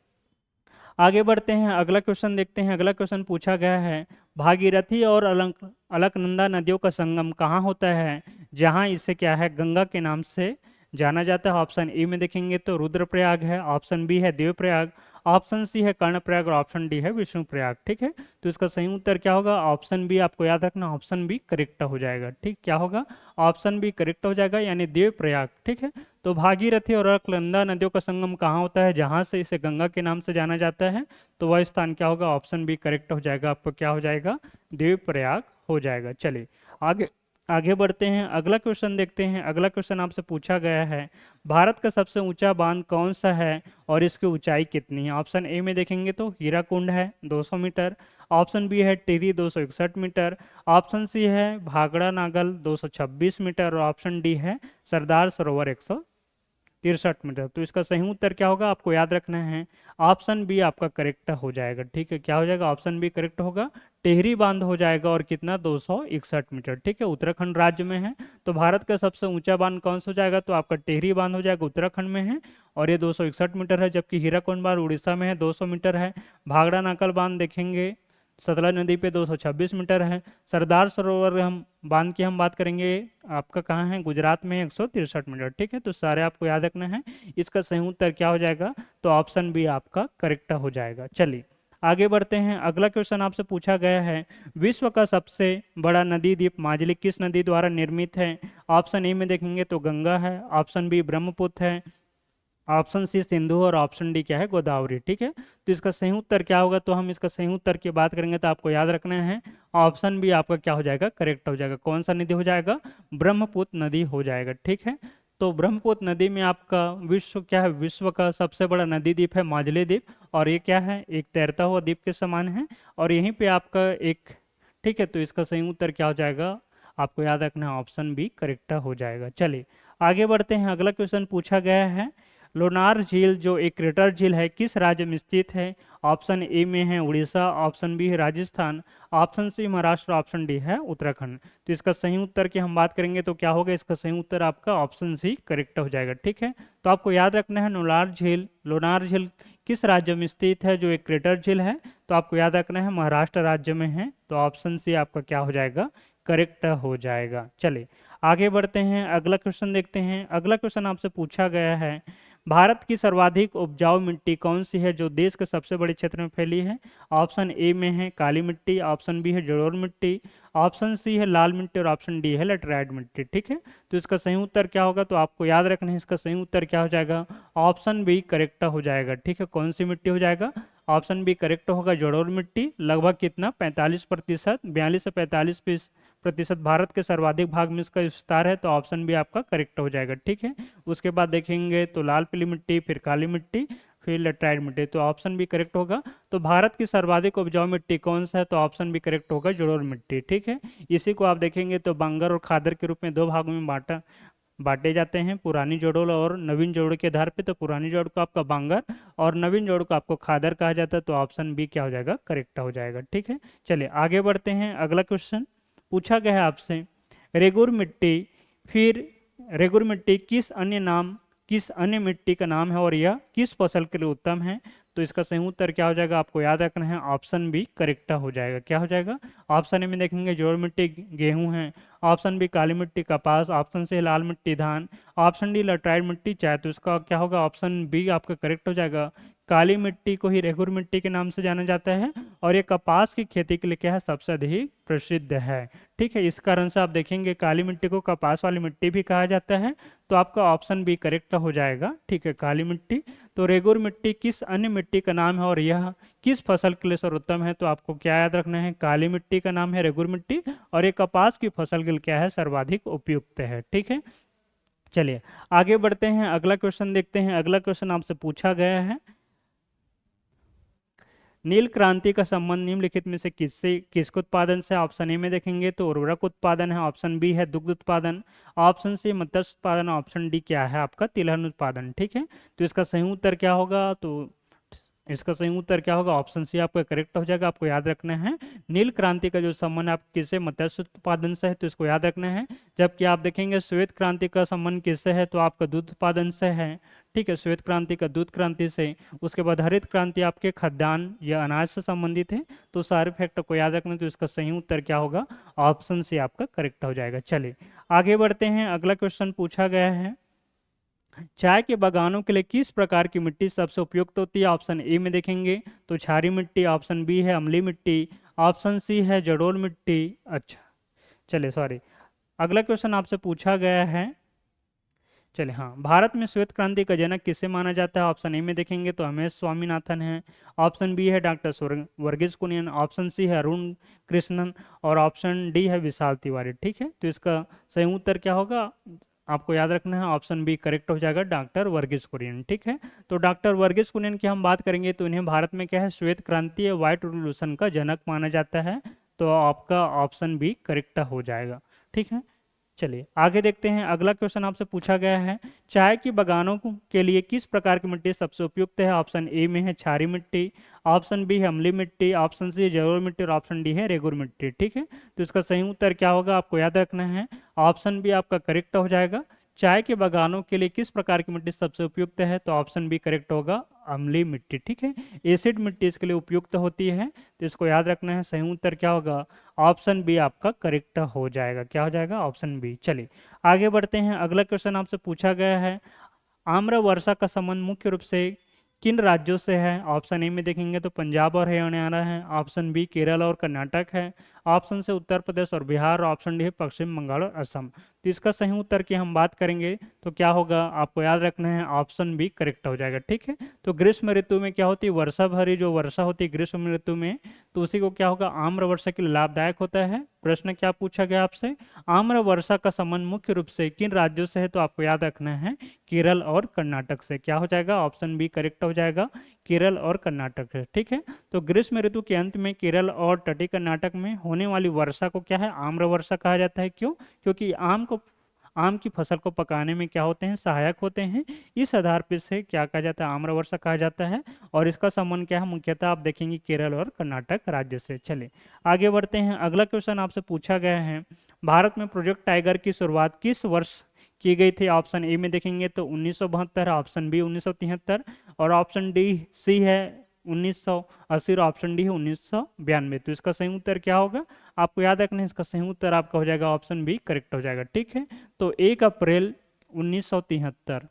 आगे बढ़ते हैं, अगला क्वेश्चन देखते हैं। अगला क्वेश्चन पूछा गया है, भागीरथी और अलकनंदा नदियों का संगम कहाँ होता है, जहाँ इसे क्या है गंगा के नाम से जाना जाता है? ऑप्शन ए में देखेंगे तो रुद्रप्रयाग है, ऑप्शन बी है देवप्रयाग, ऑप्शन सी है कर्णप्रयाग और ऑप्शन डी है विष्णुप्रयाग। ठीक है, तो इसका सही उत्तर क्या होगा? ऑप्शन बी आपको याद रखना, ऑप्शन बी करेक्ट हो जाएगा। ठीक, क्या होगा? ऑप्शन बी करेक्ट हो जाएगा, यानी देवप्रयाग। ठीक है, तो भागीरथी और अलकनंदा नदियों का संगम कहाँ होता है, जहाँ से इसे गंगा के नाम से जाना जाता है? तो वह स्थान क्या होगा? ऑप्शन बी करेक्ट हो जाएगा, आपको क्या हो जाएगा? देवप्रयाग हो जाएगा। चलिए आगे आगे बढ़ते हैं, अगला क्वेश्चन देखते हैं। अगला क्वेश्चन आपसे पूछा गया है, भारत का सबसे ऊंचा बांध कौन सा है और इसकी ऊंचाई कितनी है? ऑप्शन ए में देखेंगे तो हीराकुंड है 200 मीटर, ऑप्शन बी है टिहरी 261 मीटर, ऑप्शन सी है भाखड़ा नागल 226 मीटर और ऑप्शन डी है सरदार सरोवर 163 मीटर। तो इसका सही उत्तर क्या होगा? आपको याद रखना है, ऑप्शन बी आपका करेक्ट हो जाएगा। ठीक है, क्या हो जाएगा? ऑप्शन बी करेक्ट होगा, टिहरी बांध हो जाएगा। और कितना? 261 मीटर। ठीक है, उत्तराखंड राज्य में है। तो भारत का सबसे ऊंचा बांध कौन सा हो जाएगा? तो आपका टिहरी बांध हो जाएगा, उत्तराखंड में है और ये 261 मीटर है। जबकि हीराकुंड बांध उड़ीसा में है, 200 मीटर है। भाखड़ा नागल बांध देखेंगे सतलज नदी पे 226 मीटर है। सरदार सरोवर हम बांध की हम बात करेंगे, आपका कहाँ है? गुजरात में 163 मीटर। ठीक है, तो सारे आपको याद रखना है। इसका सही उत्तर क्या हो जाएगा? तो ऑप्शन बी आपका करेक्ट हो जाएगा। चलिए आगे बढ़ते हैं, अगला क्वेश्चन आपसे पूछा गया है, विश्व का सबसे बड़ा नदी द्वीप माजुली किस नदी द्वारा निर्मित है? ऑप्शन ए में देखेंगे तो गंगा है, ऑप्शन बी ब्रह्मपुत्र है, ऑप्शन सी सिंधु और ऑप्शन डी क्या है? गोदावरी। ठीक है, तो इसका सही उत्तर क्या होगा? तो हम इसका सही उत्तर की बात करेंगे तो आपको याद रखना है, ऑप्शन बी आपका क्या हो जाएगा? करेक्ट हो जाएगा। कौन सा नदी हो जाएगा? ब्रह्मपुत्र नदी हो जाएगा। ठीक है, तो ब्रह्मपुत्र नदी में आपका विश्व क्या है? विश्व का सबसे बड़ा नदी द्वीप है माजुली द्वीप। और ये क्या है? एक तैरता हुआ द्वीप के समान है और यहीं पे आपका एक, ठीक है, तो इसका सही उत्तर क्या हो जाएगा? आपको याद रखना है, ऑप्शन बी करेक्ट हो जाएगा। चलिए आगे बढ़ते हैं, अगला क्वेश्चन पूछा गया है, लोनार झील जो एक क्रेटर झील है किस राज्य में स्थित है? ऑप्शन ए में है उड़ीसा, ऑप्शन बी है Rajasthan, option C Maharashtra, option D है उत्तराखंड। तो इसका सही उत्तर की हम बात करेंगे तो क्या होगा? इसका सही उत्तर आपका ऑप्शन सी करेक्ट हो जाएगा। ठीक है, तो आपको याद रखना है लोनार झील किस राज्य में स्थित है जो एक क्रेटर झील है? तो आपको याद रखना है महाराष्ट्र राज्य में है। तो ऑप्शन सी आपका क्या हो जाएगा? करेक्ट हो जाएगा। चलिए आगे बढ़ते हैं, अगला क्वेश्चन देखते हैं। अगला क्वेश्चन आपसे पूछा गया है, भारत की सर्वाधिक उपजाऊ मिट्टी कौन सी है जो देश के सबसे बड़े क्षेत्र में फैली है? ऑप्शन ए में है काली मिट्टी, ऑप्शन बी है जलोढ़ मिट्टी, ऑप्शन सी है लाल मिट्टी और ऑप्शन डी है लेटराइट मिट्टी। ठीक है, तो इसका सही उत्तर क्या होगा? तो आपको याद रखना है, इसका सही उत्तर क्या हो जाएगा? ऑप्शन बी करेक्ट हो जाएगा। ठीक है, कौन सी मिट्टी हो जाएगा? ऑप्शन बी करेक्ट होगा, जलोढ़ मिट्टी। लगभग कितना? 45%, 42 से 45% भारत के सर्वाधिक भाग में इसका विस्तार है। तो ऑप्शन बी आपका करेक्ट हो जाएगा। ठीक है, उसके बाद देखेंगे तो लाल पीली मिट्टी, फिर काली मिट्टी, फिर लेटराइट मिट्टी। तो ऑप्शन बी करेक्ट होगा। तो भारत की सर्वाधिक उपजाऊ मिट्टी कौन सा है? तो ऑप्शन बी करेक्ट होगा, जलोढ़ मिट्टी। ठीक है, इसी को आप देखेंगे तो बांगर और खादर के रूप में दो भागों में बांटे जाते हैं, पुरानी जोड़ों और नवीन जोड़ों के आधार पे। तो पुरानी जोड़ को आपका बांगर और नवीन जोड़ को आपको खादर कहा जाता है। तो ऑप्शन बी क्या हो जाएगा? करेक्ट हो जाएगा। ठीक है, चलिए आगे बढ़ते हैं, अगला क्वेश्चन पूछा गया है आपसे, रेगुर मिट्टी फिर रेगुर मिट्टी किस अन्य मिट्टी का नाम है और यह किस फसल के लिए उत्तम है? तो इसका सही उत्तर क्या हो जाएगा, आपको याद रखना है ऑप्शन बी करेक्ट हो जाएगा। क्या हो जाएगा, ऑप्शन ए में देखेंगे जोड़ मिट्टी गेहूं है, ऑप्शन बी काली मिट्टी कपास, ऑप्शन सी लाल मिट्टी धान, ऑप्शन डी लैटराइट मिट्टी चाय। तो इसका क्या होगा, ऑप्शन बी आपका करेक्ट हो जाएगा। काली मिट्टी को ही रेगुर मिट्टी के नाम से जाना जाता है और ये कपास की खेती के लिए क्या है, सबसे अधिक प्रसिद्ध है। ठीक है, इस कारण से आप देखेंगे काली मिट्टी को कपास वाली मिट्टी भी कहा जाता है, तो आपका ऑप्शन बी करेक्ट हो जाएगा। ठीक है, काली मिट्टी। तो रेगुर मिट्टी किस अन्य मिट्टी का नाम है और यह किस फसल के लिए सर्वोत्तम है, तो आपको क्या याद रखना है, काली मिट्टी का नाम है रेगुर मिट्टी और ये कपास की फसल के लिए क्या है, सर्वाधिक उपयुक्त है। ठीक है, चलिए आगे बढ़ते हैं, अगला क्वेश्चन देखते हैं। अगला क्वेश्चन आपसे पूछा गया है, नील क्रांति का संबंध निम्नलिखित में से किसके उत्पादन से। ऑप्शन ए में देखेंगे तो उर्वरक उत्पादन है, ऑप्शन बी है दुग्ध उत्पादन, ऑप्शन सी मत्स्य उत्पादन, ऑप्शन डी क्या है आपका, तिलहन उत्पादन। ठीक है, तो इसका सही उत्तर क्या होगा, तो इसका सही उत्तर क्या होगा, ऑप्शन सी आपका करेक्ट हो जाएगा। आपको याद रखना है नील क्रांति का जो संबंध आप किससे, मत्स्य उत्पादन से है, तो इसको याद रखना है। जबकि आप देखेंगे श्वेत क्रांति का संबंध किससे है, तो आपका दूध उत्पादन से है। ठीक है, श्वेत क्रांति का दूध क्रांति से। उसके बाद हरित क्रांति आपके खाद्यान्न या अनाज से संबंधित है। तो सारे फैक्टर को याद रखना, तो इसका सही उत्तर क्या होगा, ऑप्शन सी आपका करेक्ट हो जाएगा। चलिए आगे बढ़ते हैं, अगला क्वेश्चन पूछा गया है, चाय के बागानों के लिए किस प्रकार की मिट्टी सबसे उपयुक्त होती है। ऑप्शन ए में देखेंगे तो क्षारीय मिट्टी, ऑप्शन बी है अम्लीय मिट्टी, ऑप्शन सी है जलोढ़ मिट्टी। अच्छा चलिए सॉरी, अगला क्वेश्चन आपसे पूछा गया है, चलिए हाँ, भारत में श्वेत क्रांति का जनक किसे माना जाता है। ऑप्शन ए में देखेंगे तो एम एस स्वामीनाथन है, ऑप्शन बी है डॉक्टर वर्गीस कुनियन, ऑप्शन सी है अरुण कृष्णन और ऑप्शन डी है विशाल तिवारी। ठीक है, तो इसका सही उत्तर क्या होगा, आपको याद रखना है ऑप्शन बी करेक्ट हो जाएगा, डॉक्टर वर्गीस कुरियन। ठीक है, तो डॉक्टर वर्गीस कुरियन की हम बात करेंगे तो इन्हें भारत में क्या है, श्वेत क्रांति या व्हाइट रिवॉल्यूशन का जनक माना जाता है। तो आपका ऑप्शन बी करेक्ट हो जाएगा। ठीक है, चलिए आगे देखते हैं, अगला क्वेश्चन आपसे पूछा गया है, चाय की बागानों के लिए किस प्रकार की मिट्टी सबसे उपयुक्त है। ऑप्शन ए में है क्षारीय मिट्टी, ऑप्शन बी है अम्लीय मिट्टी, ऑप्शन सी है जलोढ़ मिट्टी और ऑप्शन डी है रेगुर मिट्टी। ठीक है, तो इसका सही उत्तर क्या होगा, आपको याद रखना है ऑप्शन बी आपका करेक्ट हो जाएगा। चाय के बागानों के लिए किस प्रकार की मिट्टी सबसे उपयुक्त है, तो ऑप्शन बी करेक्ट होगा, अम्लीय मिट्टी। ठीक है, एसिड मिट्टी इसके लिए उपयुक्त होती है, तो इसको याद रखना है। सही उत्तर क्या होगा, ऑप्शन बी आपका करेक्ट हो जाएगा। क्या हो जाएगा, ऑप्शन बी। चलिए आगे बढ़ते हैं, अगला क्वेश्चन आपसे पूछा गया है, आम्र वर्षा का संबंध मुख्य रूप से किन राज्यों से है। ऑप्शन ए में देखेंगे तो पंजाब और हरियाणा है, ऑप्शन बी केरल और कर्नाटक है, ऑप्शन से उत्तर प्रदेश और बिहार, ऑप्शन डी है पश्चिम बंगाल और असम। तो इसका सही उत्तर की हम बात करेंगे तो क्या होगा, आपको याद रखना है ऑप्शन बी करेक्ट हो जाएगा। ठीक है, तो ग्रीष्म ऋतु में क्या होती है, वर्षा भरी जो वर्षा होती है ग्रीष्म ऋतु में, तो उसी को क्या होगा, आम्र वर्षा के लिए लाभदायक होता है। प्रश्न क्या पूछा गया आपसे, आम्र वर्षा का संबंध मुख्य रूप से किन राज्यों से है, तो आपको याद रखना है केरल और कर्नाटक से। क्या हो जाएगा, ऑप्शन बी करेक्ट हो जाएगा, केरल और कर्नाटक से। ठीक है, तो ग्रीष्म ऋतु के अंत में केरल और तटीय कर्नाटक में होने वाली वर्षा को क्या है, आम्र वर्षा कहा जाता है। क्यों, क्योंकि आम की फसल को पकाने में क्या होते हैं, सहायक होते हैं। इस आधार पर से क्या कहा जाता है, आम्र वर्षा कहा जाता है। और इसका संबंध क्या है, मुख्यतः आप देखेंगे केरल और कर्नाटक राज्य से। चलिए आगे बढ़ते हैं, अगला क्वेश्चन आपसे पूछा गया है, भारत में प्रोजेक्ट टाइगर की शुरुआत किस वर्ष की गई थी। ऑप्शन ए में देखेंगे तो 1972, ऑप्शन बी 1973 और ऑप्शन डी सी है 1980 और ऑप्शन डी है 1992। तो इसका सही उत्तर क्या होगा, आपको याद रखना है, इसका सही उत्तर आपका हो जाएगा ऑप्शन बी करेक्ट हो जाएगा। ठीक है, तो 1 अप्रैल 1973,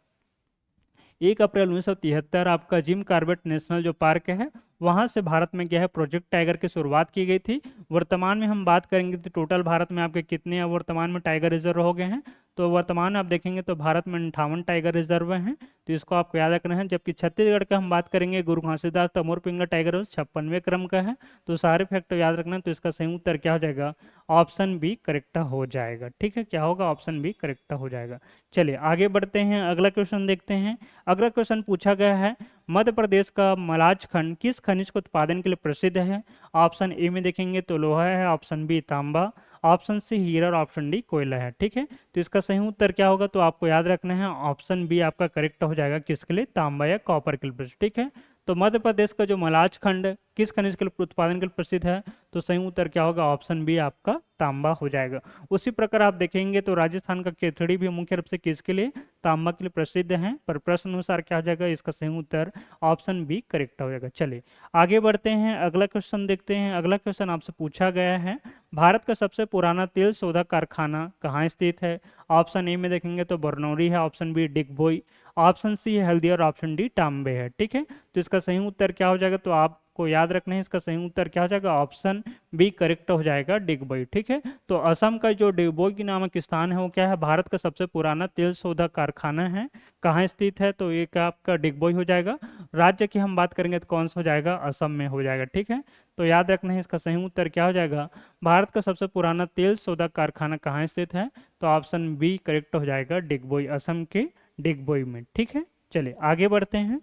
1 अप्रैल 1973 आपका जिम कॉर्बेट नेशनल जो पार्क है वहां से भारत में क्या है, प्रोजेक्ट टाइगर की शुरुआत की गई थी। वर्तमान में हम बात करेंगे तो टोटल भारत में आपके कितने वर्तमान में टाइगर रिजर्व हो गए हैं, तो वर्तमान आप देखेंगे तो भारत में 58 टाइगर रिजर्व हैं। तो इसको आपको याद रखना है। जबकि छत्तीसगढ़ का हम बात करेंगे, गुरु घासीदास तमोर पिंगला टाइगर 56वें क्रम का है। तो सारे फैक्टर याद रखना है। तो इसका सही उत्तर क्या हो जाएगा, ऑप्शन बी करेक्ट हो जाएगा। ठीक है, क्या होगा, ऑप्शन बी करेक्ट हो जाएगा। चलिए आगे बढ़ते हैं, अगला क्वेश्चन देखते हैं। अगला क्वेश्चन पूछा गया है, मध्य प्रदेश का मलाज खंड किस खनिज के उत्पादन के लिए प्रसिद्ध है। ऑप्शन ए में देखेंगे तो लोहा है, ऑप्शन बी तांबा, ऑप्शन सी हीरा और ऑप्शन डी कोयला है। ठीक है, तो इसका सही उत्तर क्या होगा, तो आपको याद रखना है ऑप्शन बी आपका करेक्ट हो जाएगा, किसके लिए, तांबा या कॉपर के लिए। ठीक है, तो मध्य प्रदेश का जो मलाज खंड किस खनिज के उत्पादन के लिए प्रसिद्ध है, तो सही उत्तर क्या होगा, ऑप्शन बी आपका तांबा हो जाएगा। उसी प्रकार आप देखेंगे तो राजस्थान का केथड़ी भी मुख्य रूप से किसके लिए, तांबा के लिए प्रसिद्ध है, पर प्रश्न अनुसार क्या हो जाएगा, इसका सही उत्तर ऑप्शन बी करेक्ट हो जाएगा। चलिए आगे बढ़ते हैं, अगला क्वेश्चन देखते हैं। अगला क्वेश्चन आपसे पूछा गया है, भारत का सबसे पुराना तेल शोधक कारखाना कहाँ स्थित है। ऑप्शन ए में देखेंगे तो बरनौली है, option B Digboi, option C है हल्दिया और ऑप्शन डी तांबे है। ठीक है, तो इसका सही उत्तर क्या हो जाएगा, तो आपको याद रखना है, इसका सही उत्तर क्या हो जाएगा, ऑप्शन बी करेक्ट हो जाएगा, डिगबोई। ठीक है, तो असम का जो डिगबोई की नामक स्थान है वो क्या है, भारत का सबसे पुराना तेल शोधक कारखाना है। कहाँ स्थित है, तो एक आपका डिगबोई हो जाएगा। राज्य की हम बात करेंगे तो कौन सा हो जाएगा, असम में हो जाएगा। ठीक है, तो याद रखना है, इसका सही उत्तर क्या हो जाएगा, भारत का सबसे पुराना तेल शोधक कारखाना कहाँ स्थित है, तो ऑप्शन बी करेक्ट हो जाएगा, डिगबोई, असम के डिगबोई में। ठीक है, चलिए आगे बढ़ते हैं।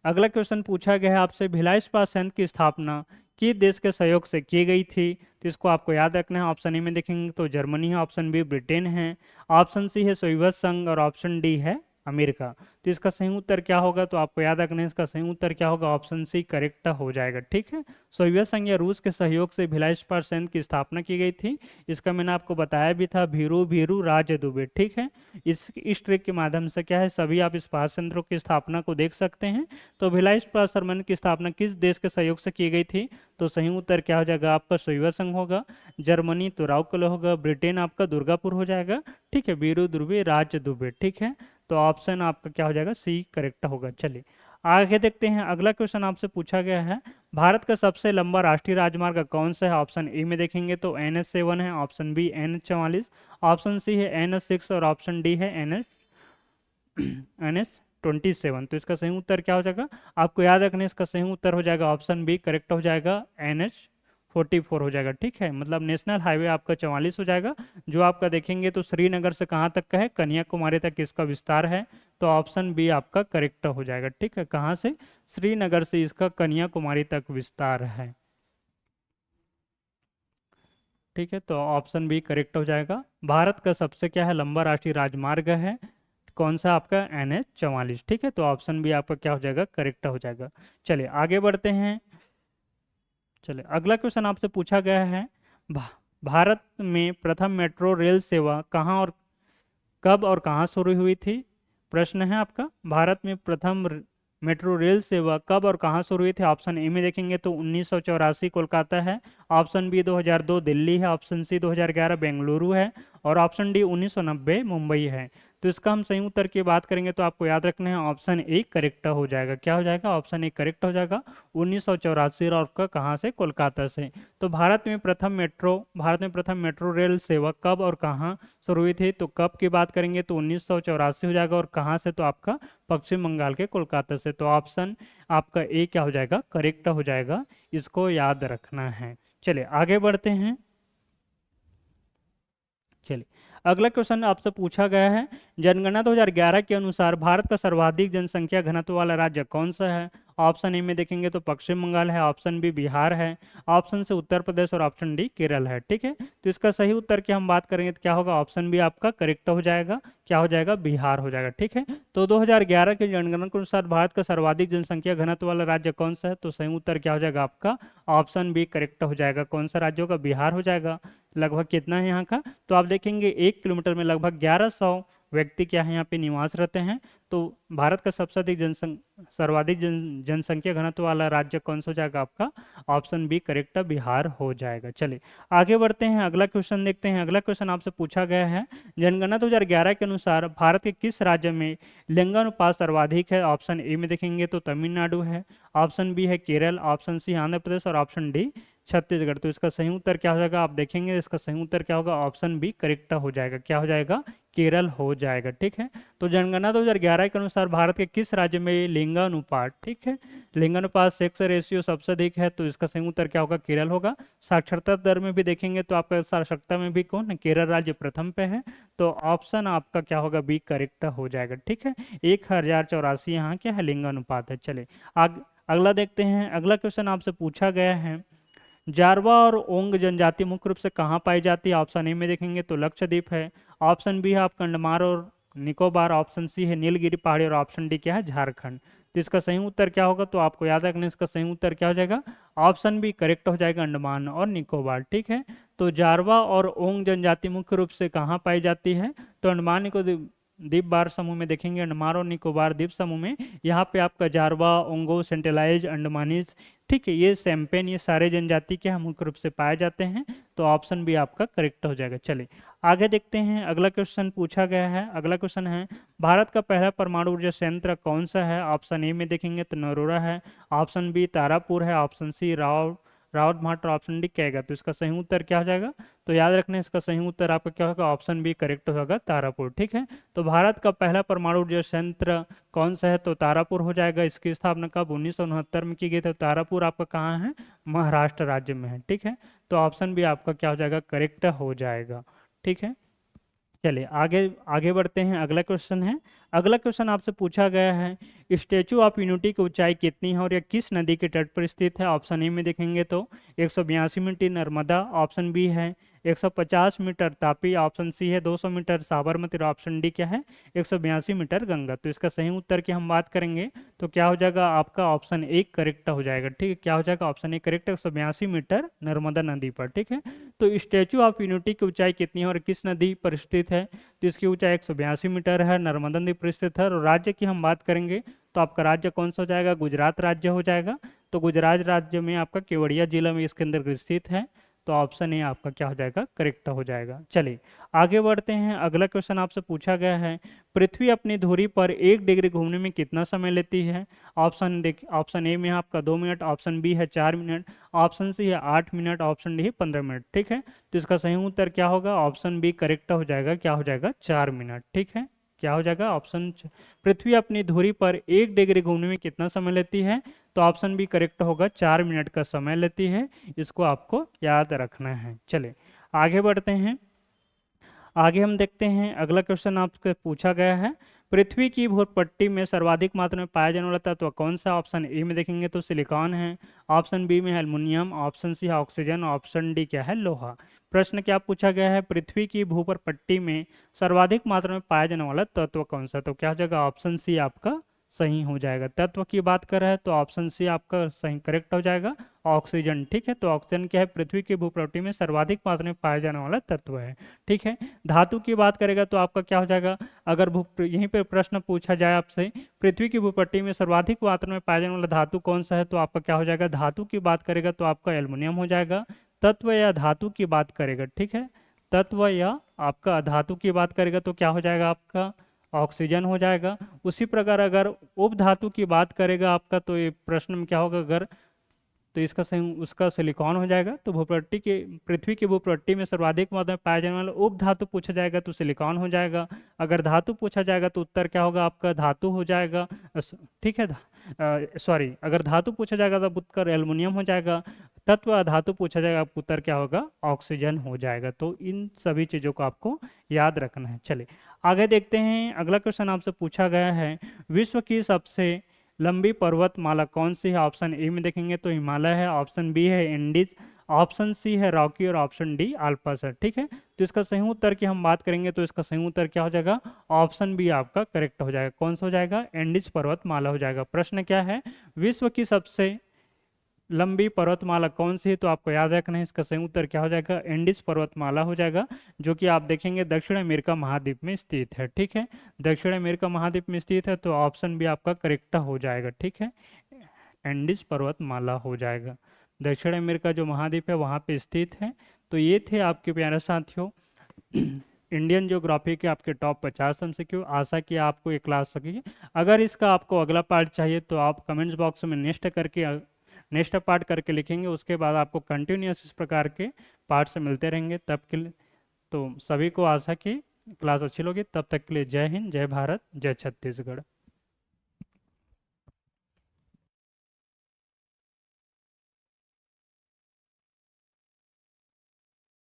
अगला क्वेश्चन पूछा गया है आपसे, भिलाई इस्पात संयंत्र की स्थापना किस देश के सहयोग से की गई थी, तो इसको आपको याद रखना है। ऑप्शन ए में देखेंगे तो जर्मनी है, ऑप्शन बी ब्रिटेन है, ऑप्शन सी है सोवियत संघ और ऑप्शन डी है अमेरिका। तो इसका सही उत्तर क्या होगा, तो आपको याद रखना है, इसका सही उत्तर क्या होगा, ऑप्शन सी करेक्ट हो जाएगा। ठीक है, सोवियत संघ या रूस के सहयोग से भिलाई इस्पात संयंत्र की स्थापना की गई थी। इसका मैंने आपको बताया भी था, भीरू भीरू राज दुबे। ठीक है, इस ट्रिक के माध्यम से क्या है, सभी आप इस्पात संयंत्रों की स्थापना को देख सकते हैं। तो भिलाई इस्पात संयंत्र की स्थापना किस देश के सहयोग से की गई थी, तो सही उत्तर क्या हो जाएगा आपका, सोवियत संघ होगा, जर्मनी तो राउरकेला होगा, ब्रिटेन आपका दुर्गापुर हो जाएगा। ठीक है, बीरू दुबे राज दुबे। ठीक है, तो ऑप्शन आपका क्या हो जाएगा, सी करेक्ट होगा। चलिए आगे देखते हैं, अगला क्वेश्चन आपसे पूछा गया है, भारत का सबसे लंबा राष्ट्रीय राजमार्ग कौन सा है। ऑप्शन ए में देखेंगे तो NH7 है, option B NH44, option C है NH6 और ऑप्शन डी है NH27। तो इसका सही उत्तर क्या हो जाएगा, आपको याद रखना है, इसका सही उत्तर हो जाएगा ऑप्शन बी करेक्ट हो जाएगा, NH44 हो जाएगा। ठीक है, मतलब नेशनल हाईवे आपका 44 हो जाएगा, जो आपका देखेंगे तो श्रीनगर से कहाँ तक का है, कन्याकुमारी तक इसका विस्तार है। तो ऑप्शन बी आपका करेक्ट हो जाएगा। ठीक है, कहाँ से, श्रीनगर से इसका कन्याकुमारी तक विस्तार है। ठीक है, तो ऑप्शन बी करेक्ट हो जाएगा। भारत का सबसे क्या है, लंबा राष्ट्रीय राजमार्ग है कौन सा आपका, NH44। ठीक है, तो ऑप्शन बी आपका क्या हो जाएगा, करेक्ट हो जाएगा। चलिए आगे बढ़ते हैं। चलिए अगला क्वेश्चन आपसे पूछा गया है, भा, भारत में प्रथम मेट्रो रेल सेवा कहाँ और कब और कहाँ शुरू हुई थी। प्रश्न है आपका, भारत में प्रथम मेट्रो रेल सेवा कब और कहाँ शुरू हुई थी। ऑप्शन ए में देखेंगे तो 1984 कोलकाता है, ऑप्शन बी 2002 दिल्ली है, ऑप्शन सी 2011 बेंगलुरु है और ऑप्शन डी 1990 मुंबई है। तो इसका हम सही उत्तर की बात करेंगे तो आपको याद रखना है, ऑप्शन ए करेक्ट हो जाएगा। क्या हो जाएगा, ऑप्शन ए करेक्ट हो जाएगा, 1984 और आपका कहाँ से, कोलकाता से। तो भारत में प्रथम मेट्रो रेल सेवा कब और कहाँ शुरू हुई थी, तो कब की बात करेंगे तो 1984 हो जाएगा, और कहाँ से, तो आपका पश्चिम बंगाल के कोलकाता से। तो ऑप्शन आपका ए क्या हो जाएगा, करेक्ट हो जाएगा, इसको याद रखना है। चलिए आगे बढ़ते हैं। चलिए अगला क्वेश्चन आपसे पूछा गया है, जनगणना 2011 के अनुसार भारत का सर्वाधिक जनसंख्या घनत्व वाला राज्य कौन सा है। ऑप्शन ए में देखेंगे तो पश्चिम बंगाल है, ऑप्शन बी बिहार है, ऑप्शन से उत्तर प्रदेश और ऑप्शन डी केरल है। ठीक है, तो इसका सही उत्तर की हम बात करेंगे तो क्या होगा, ऑप्शन बी आपका करेक्ट हो जाएगा, क्या हो जाएगा, बिहार हो जाएगा। ठीक है, तो 2011 के जनगणना के अनुसार भारत का सर्वाधिक जनसंख्या घनत्व वाला राज्य कौन सा है, तो सही उत्तर क्या हो जाएगा आपका, ऑप्शन बी करेक्ट हो जाएगा। कौन सा राज्य होगा, बिहार हो जाएगा। लगभग कितना है यहाँ का, तो आप देखेंगे 1 किलोमीटर में लगभग 1100 व्यक्ति क्या है यहाँ पे निवास रहते हैं। तो भारत का सबसे अधिक सर्वाधिक जनसंख्या घनत्व वाला राज्य कौन सा हो जाएगा आपका, ऑप्शन बी करेक्ट बिहार हो जाएगा। चलिए आगे बढ़ते हैं, अगला क्वेश्चन देखते हैं। अगला क्वेश्चन आपसे पूछा गया है, जनगणना 2011 के अनुसार भारत के किस राज्य में लिंगानुपात सर्वाधिक है। ऑप्शन ए में देखेंगे तो तमिलनाडु है, ऑप्शन बी है केरल, ऑप्शन सी आंध्र प्रदेश और ऑप्शन डी छत्तीसगढ़। तो इसका सही उत्तर क्या हो जाएगा, आप देखेंगे इसका सही उत्तर क्या होगा, ऑप्शन बी करेक्ट हो जाएगा। क्या हो जाएगा, केरल हो जाएगा। ठीक है, तो जनगणना 2011 के अनुसार भारत के किस राज्य में लिंगानुपात, ठीक है, लिंगानुपात सेक्स रेशियो सबसे अधिक है, तो इसका सही उत्तर क्या होगा, केरल होगा। साक्षरता दर में भी देखेंगे तो आपका साक्षरता में भी कौन है, केरल राज्य प्रथम पे है। तो ऑप्शन आपका क्या होगा, बी करेक्ट हो जाएगा। ठीक है, 1084 यहाँ क्या है, लिंगानुपात है। चलिए अगला देखते हैं। अगला क्वेश्चन आपसे पूछा गया है, जारवा और ओंग जनजाति मुख्य रूप से कहाँ पाई जाती है। ऑप्शन ए में देखेंगे तो लक्षद्वीप है, ऑप्शन बी है आप अंडमान और निकोबार, ऑप्शन सी है नीलगिरी पहाड़ी और ऑप्शन डी क्या है, झारखंड। तो इसका सही उत्तर क्या होगा, तो आपको याद रखना इसका सही उत्तर क्या हो जाएगा, ऑप्शन बी करेक्ट हो जाएगा, अंडमान और निकोबार। ठीक है, तो जारवा और ओंग जनजाति मुख्य रूप से कहाँ पाई जाती है, तो अंडमान निकोबार द्वीप बार समूह में देखेंगे, अंडमान और निकोबार द्वीप समूह में। यहाँ पे आपका जारवा, ओंगो, सेंट्रलाइज, अंडमानीज, ठीक है, ये सैम्पेन, ये सारे जनजाति के मुख्य रूप से पाए जाते हैं। तो ऑप्शन बी आपका करेक्ट हो जाएगा। चलिए आगे देखते हैं, अगला क्वेश्चन पूछा गया है। अगला क्वेश्चन है, भारत का पहला परमाणु ऊर्जा संयंत्र कौन सा है। ऑप्शन ए में देखेंगे तो नरोरा है, ऑप्शन बी तारापुर है, ऑप्शन सी रावतभाट और ऑप्शन डी क्या है। तो इसका सही उत्तर क्या हो जाएगा, तो याद रखना इसका सही उत्तर आपका क्या होगा, ऑप्शन बी करेक्ट होगा, तारापुर। ठीक है, तो भारत का पहला परमाणु ऊर्जा संयंत्र कौन सा है, तो तारापुर हो जाएगा। इसकी स्थापना कब 1969 में की गई थी। तारापुर आपका कहाँ है, महाराष्ट्र राज्य में है। ठीक है, तो ऑप्शन बी आपका क्या हो जाएगा, करेक्ट हो जाएगा। ठीक है, चलिए आगे आगे बढ़ते हैं। अगला क्वेश्चन है, अगला क्वेश्चन आपसे पूछा गया है, स्टेचू ऑफ यूनिटी की ऊंचाई कितनी है और यह किस नदी के तट पर स्थित है। ऑप्शन ए में देखेंगे तो 182 मीटर नर्मदा, ऑप्शन बी है 150 मीटर तापी, ऑप्शन सी है 200 मीटर साबरमती और ऑप्शन डी क्या है 182 मीटर गंगा। तो इसका सही उत्तर की हम बात करेंगे तो क्या हो जाएगा, आपका ऑप्शन ए करेक्ट हो जाएगा। ठीक है, क्या हो जाएगा, option A correct, 182 metre Narmada नदी पर। ठीक है, तो स्टेचू ऑफ यूनिटी की ऊंचाई कितनी है और किस नदी पर स्थित है, तो इसकी ऊंचाई 182 मीटर है, नर्मदा नदी पर स्थित है। और राज्य की हम बात करेंगे तो आपका राज्य कौन सा हो जाएगा, गुजरात राज्य हो जाएगा। तो गुजरात राज्य में आपका केवड़िया जिला में इसके अंदर स्थित है। तो ऑप्शन ए आपका क्या हो जाएगा, करेक्ट हो जाएगा। चलिए आगे बढ़ते हैं। अगला क्वेश्चन आपसे पूछा गया है, पृथ्वी अपनी धुरी पर 1 डिग्री घूमने में कितना समय लेती है। ऑप्शन ए में है आपका 2 मिनट, ऑप्शन बी है 4 मिनट, ऑप्शन सी है 8 मिनट, ऑप्शन डी है 15 मिनट। ठीक है, तो इसका सही उत्तर क्या होगा, ऑप्शन बी करेक्ट हो जाएगा, क्या हो जाएगा, 4 मिनट। ठीक है, क्या हो जाएगा, पृथ्वी अपनी धुरी पर 1 डिग्री घूमने में कितना समय लेती है, तो ऑप्शन बी करेक्ट होगा, 4 मिनट का समय लेती है। इसको आपको याद रखना है। चलिए आगे बढ़ते हैं। आगे हम देखते हैं, अगला क्वेश्चन आपसे पूछा गया है, पृथ्वी की भूपट्टी में सर्वाधिक मात्रा में पाया जाने वाला तत्व कौन सा। ऑप्शन ए में देखेंगे तो सिलिकॉन है, ऑप्शन बी में है एल्युमिनियम, ऑप्शन सी है ऑक्सीजन, ऑप्शन डी क्या है, लोहा। प्रश्न क्या पूछा गया है, पृथ्वी की भूपट्टी में सर्वाधिक मात्रा में पाया जाने वाला तत्व कौन सा। तो क्या हो जाएगा, ऑप्शन सी आपका सही हो जाएगा। तत्व की बात कर रहे हैं तो ऑप्शन सी आपका सही करेक्ट हो जाएगा, ऑक्सीजन। ठीक है, तो ऑक्सीजन क्या है, पृथ्वी की भूपट्टी में सर्वाधिक मात्रा में पाया जाने वाला तत्व है। ठीक है, धातु की बात करेगा तो आपका क्या हो जाएगा, अगर यहीं पे प्रश्न पूछा जाए आपसे, पृथ्वी की भूपट्टी में सर्वाधिक मात्रा में पाया जाने वाला धातु कौन सा है, तो आपका क्या हो जाएगा, धातु की बात करेगा तो आपका एल्युमिनियम हो जाएगा। तत्व या धातु की बात करेगा, ठीक है, तत्व या आपका धातु की बात करेगा तो क्या हो जाएगा, आपका ऑक्सीजन हो जाएगा। उसी प्रकार अगर उपधातु की बात करेगा आपका, तो ये प्रश्न में क्या होगा, अगर तो इसका सही उसका सिलिकॉन हो जाएगा। तो भूपट्टी के पृथ्वी की भूपट्टी में सर्वाधिक मात्रा में पाया जाने वाला उपधातु पूछा जाएगा तो सिलिकॉन हो जाएगा। अगर धातु पूछा जाएगा तो उत्तर क्या होगा, आपका धातु हो जाएगा। ठीक है, सॉरी, अगर धातु पूछा जाएगा तो उत्तर एल्युमिनियम हो जाएगा। तत्व धातु पूछा जाएगा, आपको उत्तर क्या होगा, ऑक्सीजन हो जाएगा। तो इन सभी चीज़ों को आपको याद रखना है। चलिए आगे देखते हैं। अगला क्वेश्चन आपसे पूछा गया है, विश्व की सबसे लंबी पर्वतमाला कौन सी है। ऑप्शन ए में देखेंगे तो हिमालय है, ऑप्शन बी है इंडीज, ऑप्शन सी है रॉकी और ऑप्शन डी आल्पस है। ठीक है, तो इसका सही उत्तर की हम बात करेंगे तो इसका सही उत्तर क्या हो जाएगा, ऑप्शन बी आपका करेक्ट हो जाएगा। कौन सा हो जाएगा, इंडीज पर्वतमाला हो जाएगा। प्रश्न क्या है, विश्व की सबसे लंबी पर्वतमाला कौन सी है, तो आपको याद रखना है इसका सही उत्तर क्या हो जाएगा, एंडीज पर्वतमाला हो जाएगा, जो कि आप देखेंगे दक्षिण अमेरिका महाद्वीप में स्थित है। ठीक है, दक्षिण अमेरिका महाद्वीप में स्थित है, तो ऑप्शन भी आपका करेक्ट हो जाएगा। ठीक है, एंडीज पर्वतमाला हो जाएगा, दक्षिण अमेरिका जो महाद्वीप है वहाँ पे स्थित है। तो ये थे आपके प्यारे साथियों इंडियन ज्योग्राफी के आपके टॉप 50 MCQ। आशा कि आपको ये क्लास सकेगी। अगर इसका आपको अगला पार्ट चाहिए तो आप कमेंट्स बॉक्स में नेक्स्ट पार्ट करके लिखेंगे। उसके बाद आपको कंटिन्यूस इस प्रकार के पार्ट से मिलते रहेंगे। तब के लिए तो सभी को आशा की क्लास अच्छी लगी। तब तक के लिए जय हिंद, जय भारत, जय छत्तीसगढ़।